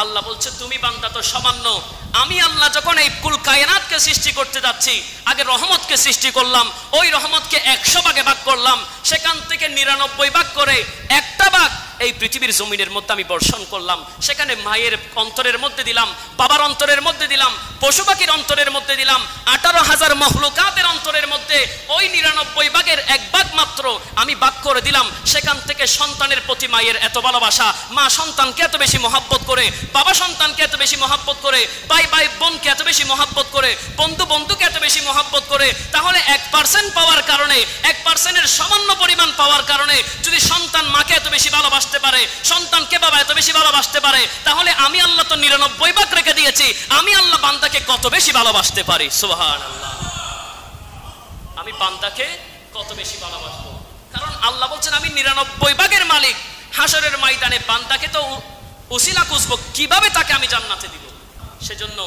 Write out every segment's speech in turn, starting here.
আল্লাহ বলছে তুমি বান্দা তো সামান্য, আমি আল্লাহ যখন এই কুল কায়নাতকে সৃষ্টি করতে যাচ্ছি, আগে রহমতকে সৃষ্টি করলাম, ওই রহমতকে 100 ভাগে ভাগ করলাম, সেখান থেকে 99 ভাগ করে একটা ভাগ এই পৃথিবীর জমিনের মধ্যে আমি বর্ষণ করলাম। সেখানে মায়ের অন্তরের মধ্যে দিলাম, বাবার অন্তরের মধ্যে দিলাম, পশু পাখির অন্তরের মধ্যে দিলাম, 18,000 মখলুকাতের অন্তরের মধ্যে ওই 99 ভাগের 1 ভাগ মাত্র আমি ভাগ করে দিলাম। সেখান থেকে সন্তানের প্রতি মায়ের এত ভালোবাসা, মা সন্তানকে এত বেশি মহব্বত করে, বাবা সন্তানকে এত বেশি মহব্বত করে, ভাই ভাই বোনকে এত বেশি মহব্বত করে, বন্ধু বন্ধুকে এত বেশি মহব্বত করে। তাহলে 1% পাওয়ার কারণে, 1%-এর সামান্য পরিমাণ পাওয়ার কারণে যদি সন্তান মাকে এত বেশি ভালোবাসতে পারে, সন্তানকে বাবা এত বেশি ভালোবাসতে পারে, তাহলে আমি আল্লাহ তো 99 ভাগ রেখে দিয়েছি, আমি আল্লাহ বান্দাকে কত বেশি ভালোবাসতে পারি। সুবহানাল্লাহ, আমি বান্দাকে কত বেশি ভালোবাসবো, কারণ আল্লাহ বলছেন আমি 99 ভাগের মালিক। হাসরের ময়দানে বান্দাকে তো উসিলা খুঁজবো, কিভাবে তাকে আমি জান্নাতে দিব। সেজন্য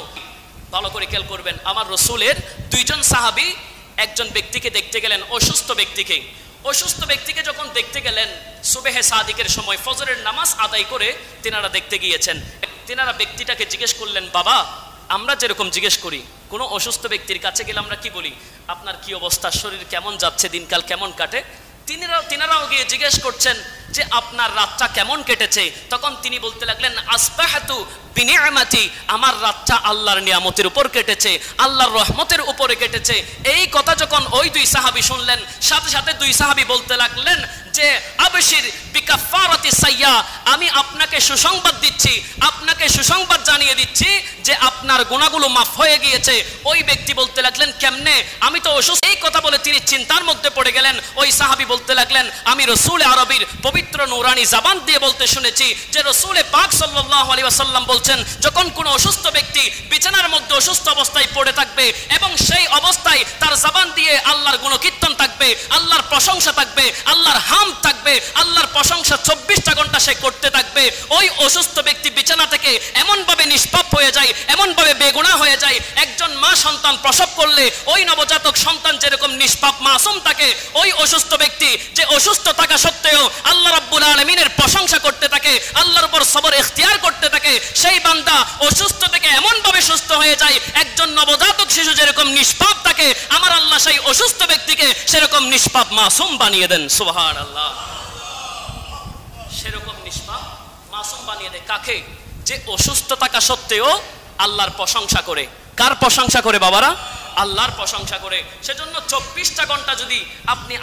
ভালো করে খেয়াল করবেন, আমার রসুলের 2 জন সাহাবী একজন ব্যক্তিকে দেখতে গেলেন, অসুস্থ ব্যক্তিকে যখন দেখতে গেলেন, সুবহে সাদিকের সময় ফজরের নামাজ আদায় করে তিনারা দেখতে গিয়েছেন। তিনারা ব্যক্তিটাকে জিজ্ঞেস করলেন, বাবা, আমরা যেরকম জিজ্ঞেস করি কোনো অসুস্থ ব্যক্তির কাছে গেলে আমরা কি বলি, আপনার কি অবস্থা, শরীর কেমন যাচ্ছে, দিনকাল কেমন কাটে, তিনারাও গিয়ে জিজ্ঞেস করছেন যে আপনার রাতটা কেমন কেটেছে। তখন তিনি বলতে লাগলেন, আসবাহাতু বিনিআমাতি, আমার রাতটা আল্লাহর নিয়ামতের উপর কেটেছে, আল্লাহর রহমতের উপরে কেটেছে। এই কথা যখন ওই 2 সাহাবী শুনলেন, সাথে সাথে 2 সাহাবী বলতে লাগলেন যে আবশির বিকাফারাতি সাইয়া, আমি আপনাকে সুসংবাদ দিচ্ছি, আপনাকে সুসংবাদ জানিয়ে দিচ্ছি যে আপনার গুনাহগুলো মাফ হয়ে গিয়েছে। ওই ব্যক্তি বলতে লাগলেন, কেমনে, আমি তো অসুস্থ। এই কথা বলে তিনি চিন্তার মধ্যে পড়ে গেলেন। ওই সাহাবী বলতে লাগলেন, আমি রসুল আরবির পবিত্র নূরানি জবান দিয়ে বলতে শুনেছি যে রসুল পাক সাল্লাল্লাহু আলাইহি ওয়াসাল্লাম বলছেন, যখন কোনো অসুস্থ ব্যক্তি বিছানার মধ্যে অসুস্থ অবস্থায় পড়ে থাকবে এবং সেই অবস্থায় তার জবান দিয়ে আল্লাহর গুণকীর্তন থাকবে, আল্লাহর প্রশংসা থাকবে, আল্লাহর হামদ থাকবে, আল্লাহর প্রশংসা 24টা ঘন্টা সে করতে থাকবে, ওই অসুস্থ ব্যক্তি বিছানা থেকে এমন ভাবে নিষ্পাপ হয়ে যায়, এমন ভাবে বেগুনাহ হয়ে যায়। একজন মা সন্তান প্রসব করলে ওই নবজাতক সন্তান যেরকম নিষ্পাপ মাসুম থাকে, ওই অসুস্থ ব্যক্তি যে অসুস্থ থাকা সত্ত্বেও আল্লাহ রাব্বুল আলামিনের প্রশংসা করতে থাকে, আল্লাহর উপর সবর ইখতিয়ার করতে থাকে, সেই বান্দা অসুস্থ থেকে এমন ভাবে সুস্থ হয়ে যায়। একজন নবজাতক শিশু যেরকম নিষ্পাপ থাকে, আমার আল্লাহ সেই অসুস্থ ব্যক্তিকে সেরকম নিষ্পাপ মাসুম বানিয়ে দেন। সুবহানাল্লাহ, সেরকম নিষ্পাপ মাসুম বানিয়ে দেয়। কাকে? যে অসুস্থ থাকা সত্ত্বেও আল্লাহর প্রশংসা করে। কার প্রশংসা করে বাবারা? আল্লাহর প্রশংসা করে। সেজন্য 24টা ঘন্টা যদি আপনি